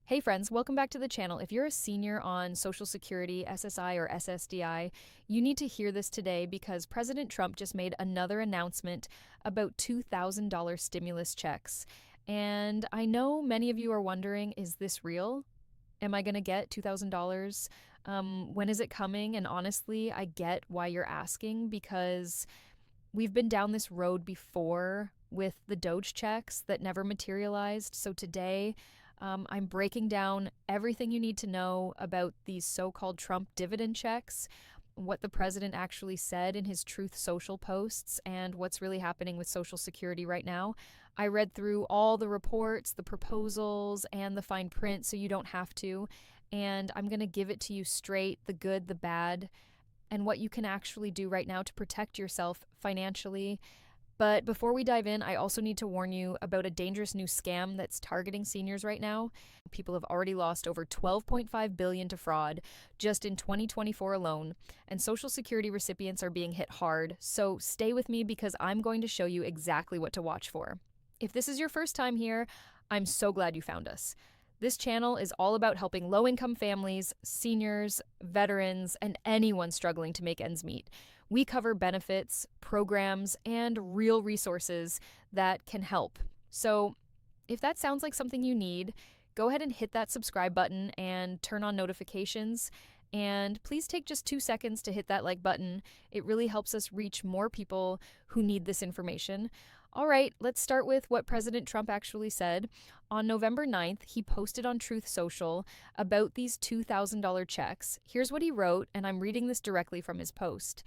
Hey friends, welcome back to the channel. If you're a senior on Social Security, SSI, or SSDI, you need to hear this today because President Trump just made another announcement about $2,000 stimulus checks. And I know many of you are wondering, is this real? Am I going to get $2,000? When is it coming? And honestly, I get why you're asking because we've been down this road before with the Doge checks that never materialized. So today, I'm breaking down everything you need to know about these so-called Trump dividend checks, what the president actually said in his Truth Social posts, and what's really happening with Social Security right now. I read through all the reports, the proposals, and the fine print so you don't have to, and I'm going to give it to you straight, the good, the bad, and what you can actually do right now to protect yourself financially. But before we dive in, I also need to warn you about a dangerous new scam that's targeting seniors right now. People have already lost over $12.5 billion to fraud just in 2024 alone, and Social Security recipients are being hit hard. So stay with me because I'm going to show you exactly what to watch for. If this is your first time here, I'm so glad you found us. This channel is all about helping low-income families, seniors, veterans, and anyone struggling to make ends meet. We cover benefits, programs, and real resources that can help. So if that sounds like something you need, go ahead and hit that subscribe button and turn on notifications. And please take just 2 seconds to hit that like button. It really helps us reach more people who need this information. All right, let's start with what President Trump actually said. On November 9th, he posted on Truth Social about these $2,000 checks. Here's what he wrote, and I'm reading this directly from his post.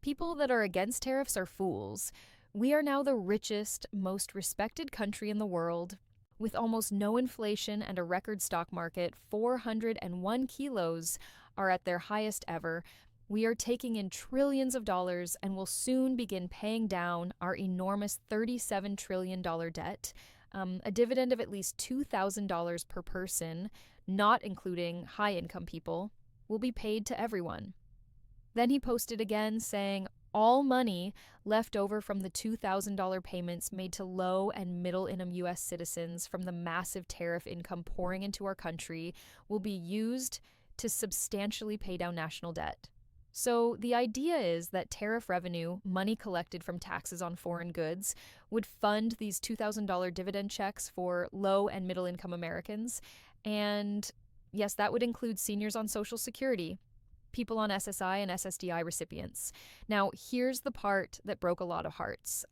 People that are against tariffs are fools. We are now the richest, most respected country in the world. With almost no inflation and a record stock market, 401 kilos are at their highest ever. We are taking in trillions of dollars and will soon begin paying down our enormous $37 trillion debt. A dividend of at least $2,000 per person, not including high-income people, will be paid to everyone. Then he posted again saying, all money left over from the $2,000 payments made to low and middle-income U.S. citizens from the massive tariff income pouring into our country will be used to substantially pay down national debt. So the idea is that tariff revenue, money collected from taxes on foreign goods, would fund these $2,000 dividend checks for low and middle-income Americans. And yes, that would include seniors on Social Security, people on SSI and SSDI recipients. Now, here's the part that broke a lot of hearts.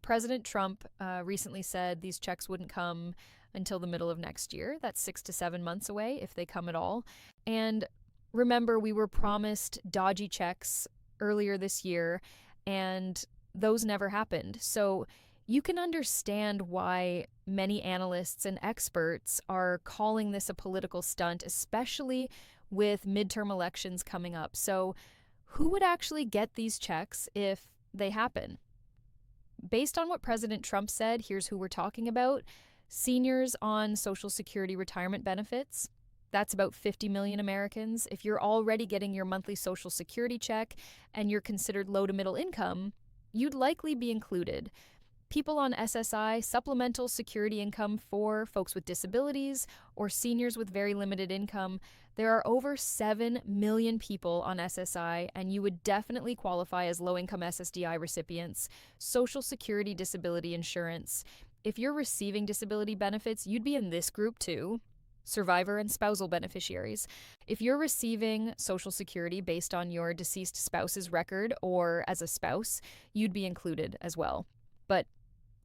President Trump recently said these checks wouldn't come until the middle of next year. That's 6 to 7 months away, if they come at all. And remember, we were promised dodgy checks earlier this year, and those never happened. So you can understand why many analysts and experts are calling this a political stunt, especially with midterm elections coming up. So who would actually get these checks if they happen? Based on what President Trump said, here's who we're talking about. Seniors on Social Security retirement benefits. That's about 50 million Americans. If you're already getting your monthly Social Security check and you're considered low to middle income, you'd likely be included. People on SSI, supplemental security income for folks with disabilities or seniors with very limited income. There are over 7 million people on SSI, and you would definitely qualify as low-income SSDI recipients. Social Security disability insurance. If you're receiving disability benefits, you'd be in this group too. Survivor and spousal beneficiaries. If you're receiving Social Security based on your deceased spouse's record or as a spouse, you'd be included as well. But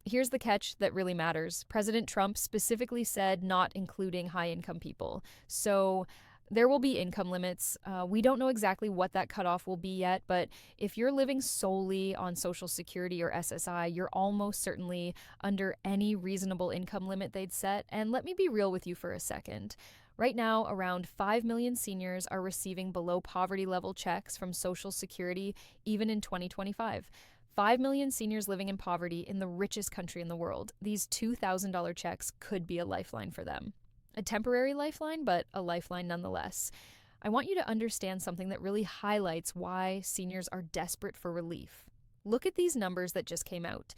here's the catch that really matters. President Trump specifically said not including high-income people. So there will be income limits. We don't know exactly what that cutoff will be yet, but if you're living solely on Social Security or SSI, you're almost certainly under any reasonable income limit they'd set. And let me be real with you for a second. Right now, around 5 million seniors are receiving below poverty level checks from Social Security, even in 2025. 5 million seniors living in poverty in the richest country in the world. These $2,000 checks could be a lifeline for them. A temporary lifeline, but a lifeline nonetheless. I want you to understand something that really highlights why seniors are desperate for relief. Look at these numbers that just came out.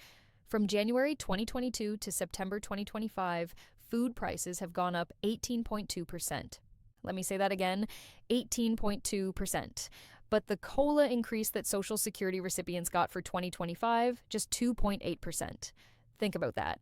From January 2022 to September 2025, food prices have gone up 18.2%. Let me say that again, 18.2%. But the COLA increase that Social Security recipients got for 2025, just 2.8%. Think about that.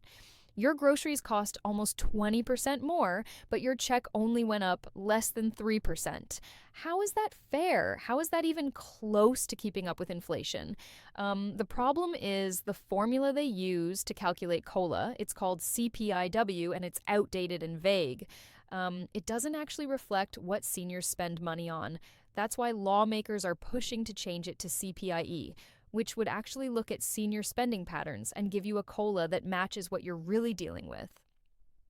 Your groceries cost almost 20% more, but your check only went up less than 3%. How is that fair? How is that even close to keeping up with inflation? The problem is the formula they use to calculate COLA. It's called CPIW, and it's outdated and vague. It doesn't actually reflect what seniors spend money on. That's why lawmakers are pushing to change it to CPIE, which would actually look at senior spending patterns and give you a COLA that matches what you're really dealing with.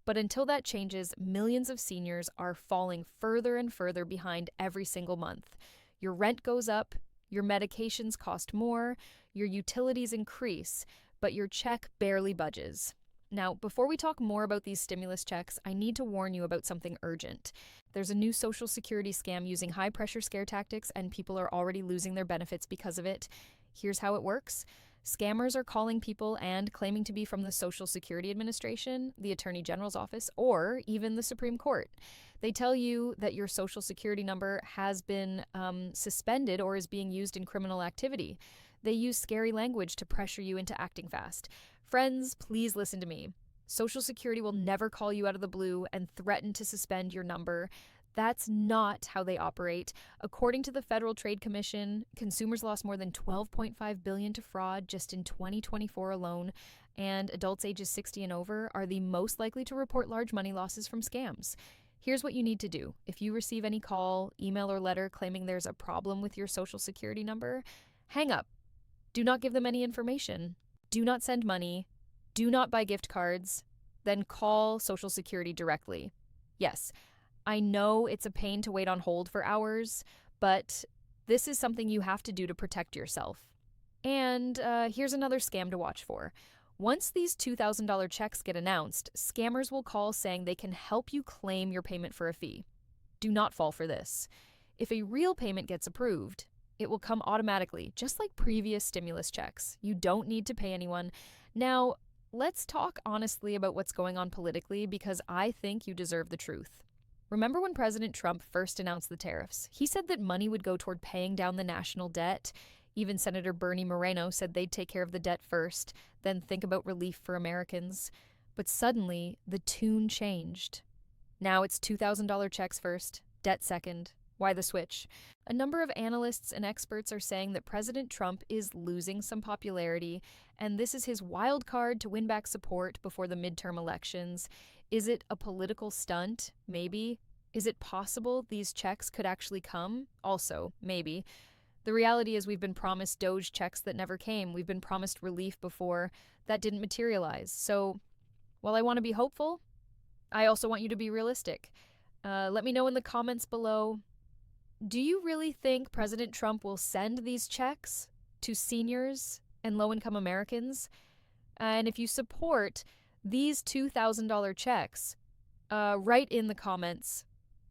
But until that changes, millions of seniors are falling further and further behind every single month. Your rent goes up, your medications cost more, your utilities increase, but your check barely budges. Now, before we talk more about these stimulus checks, I need to warn you about something urgent. There's a new Social Security scam using high-pressure scare tactics, and people are already losing their benefits because of it. Here's how it works. Scammers are calling people and claiming to be from the Social Security Administration, the Attorney General's office, or even the Supreme Court. They tell you that your Social Security number has been suspended or is being used in criminal activity. They use scary language to pressure you into acting fast. Friends, please listen to me. Social Security will never call you out of the blue and threaten to suspend your number. That's not how they operate. According to the Federal Trade Commission, consumers lost more than $12.5 billion to fraud just in 2024 alone, and adults ages 60 and over are the most likely to report large money losses from scams. Here's what you need to do. If you receive any call, email, or letter claiming there's a problem with your Social Security number, hang up. Do not give them any information. Do not send money. Do not buy gift cards. Then call Social Security directly. Yes, I know it's a pain to wait on hold for hours, but this is something you have to do to protect yourself. And here's another scam to watch for. Once these $2,000 checks get announced, scammers will call saying they can help you claim your payment for a fee. Do not fall for this. If a real payment gets approved, it will come automatically, just like previous stimulus checks. You don't need to pay anyone. Now, let's talk honestly about what's going on politically, because I think you deserve the truth. Remember when President Trump first announced the tariffs? He said that money would go toward paying down the national debt. Even Senator Bernie Moreno said they'd take care of the debt first, then think about relief for Americans. But suddenly, the tune changed. Now it's $2,000 checks first, debt second. Why the switch? A number of analysts and experts are saying that President Trump is losing some popularity, and this is his wild card to win back support before the midterm elections. Is it a political stunt? Maybe. Is it possible these checks could actually come? Also, maybe. The reality is we've been promised Doge checks that never came. We've been promised relief before. That didn't materialize. So, while I want to be hopeful, I also want you to be realistic. Let me know in the comments below. Do you really think President Trump will send these checks to seniors and low-income Americans? And if you support these $2,000 checks, write in the comments.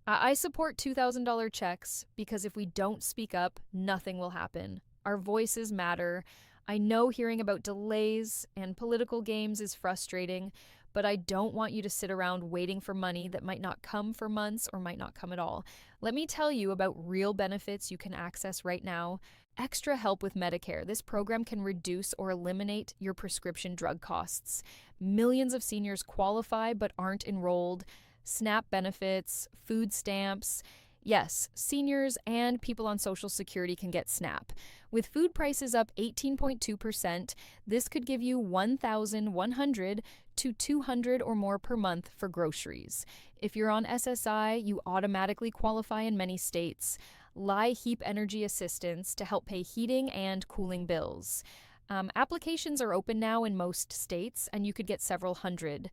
I support $2,000 checks because if we don't speak up, nothing will happen. Our voices matter. I know hearing about delays and political games is frustrating, but I don't want you to sit around waiting for money that might not come for months or might not come at all. Let me tell you about real benefits you can access right now. Extra help with Medicare. This program can reduce or eliminate your prescription drug costs. Millions of seniors qualify but aren't enrolled. SNAP benefits, food stamps. Yes, seniors and people on Social Security can get SNAP. With food prices up 18.2%, this could give you $1,100 to $200 or more per month for groceries. If you're on SSI, you automatically qualify in many states. Heap energy assistance to help pay heating and cooling bills. Applications are open now in most states, and you could get several hundred.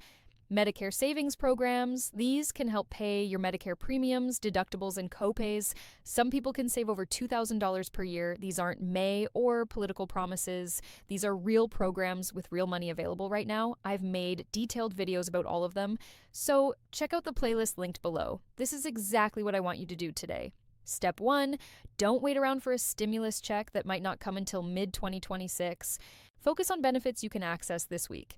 Medicare savings programs, these can help pay your Medicare premiums, deductibles, and copays. Some people can save over $2,000 per year. These aren't May or political promises. These are real programs with real money available right now. I've made detailed videos about all of them, so check out the playlist linked below. This is exactly what I want you to do today. Step 1, don't wait around for a stimulus check that might not come until mid-2026. Focus on benefits you can access this week.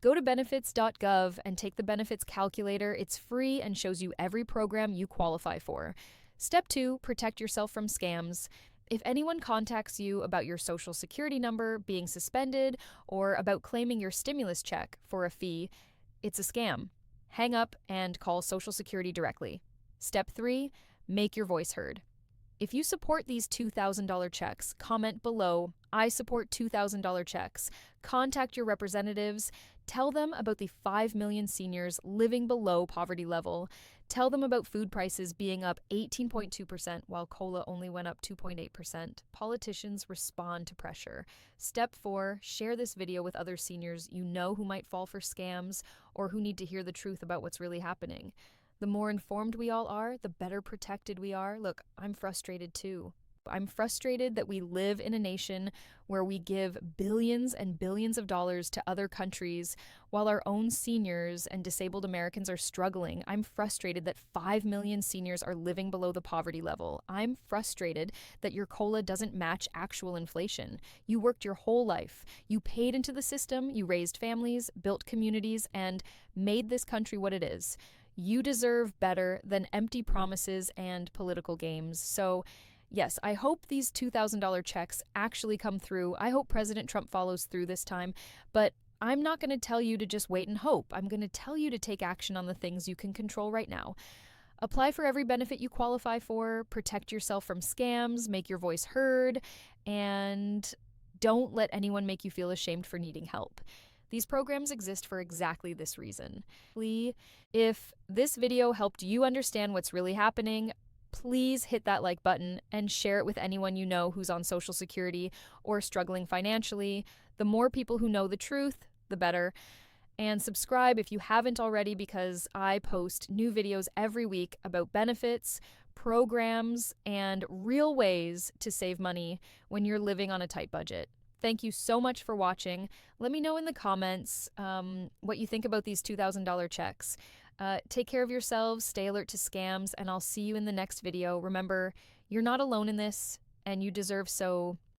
Go to benefits.gov and take the benefits calculator. It's free and shows you every program you qualify for. Step 2, protect yourself from scams. If anyone contacts you about your social security number being suspended or about claiming your stimulus check for a fee, it's a scam. Hang up and call Social Security directly. Step 3, make your voice heard. If you support these $2,000 checks, comment below, "I support $2,000 checks." Contact your representatives. Tell them about the 5 million seniors living below poverty level. Tell them about food prices being up 18.2% while cola only went up 2.8%. Politicians respond to pressure. Step 4, share this video with other seniors you know who might fall for scams or who need to hear the truth about what's really happening. The more informed we all are, the better protected we are. Look, I'm frustrated too. I'm frustrated that we live in a nation where we give billions and billions of dollars to other countries while our own seniors and disabled Americans are struggling. I'm frustrated that 5 million seniors are living below the poverty level. I'm frustrated that your COLA doesn't match actual inflation. You worked your whole life. You paid into the system, you raised families, built communities, and made this country what it is. You deserve better than empty promises and political games. So, yes, I hope these $2,000 checks actually come through. I hope President Trump follows through this time. But I'm not going to tell you to just wait and hope. I'm going to tell you to take action on the things you can control right now. Apply for every benefit you qualify for, protect yourself from scams, make your voice heard, and don't let anyone make you feel ashamed for needing help. These programs exist for exactly this reason. If this video helped you understand what's really happening, please hit that like button and share it with anyone you know who's on Social Security or struggling financially. The more people who know the truth, the better. And subscribe if you haven't already, because I post new videos every week about benefits, programs, and real ways to save money when you're living on a tight budget. Thank you so much for watching. Let me know in the comments what you think about these $2,000 checks. Take care of yourselves, stay alert to scams, and I'll see you in the next video. Remember, you're not alone in this, and you deserve so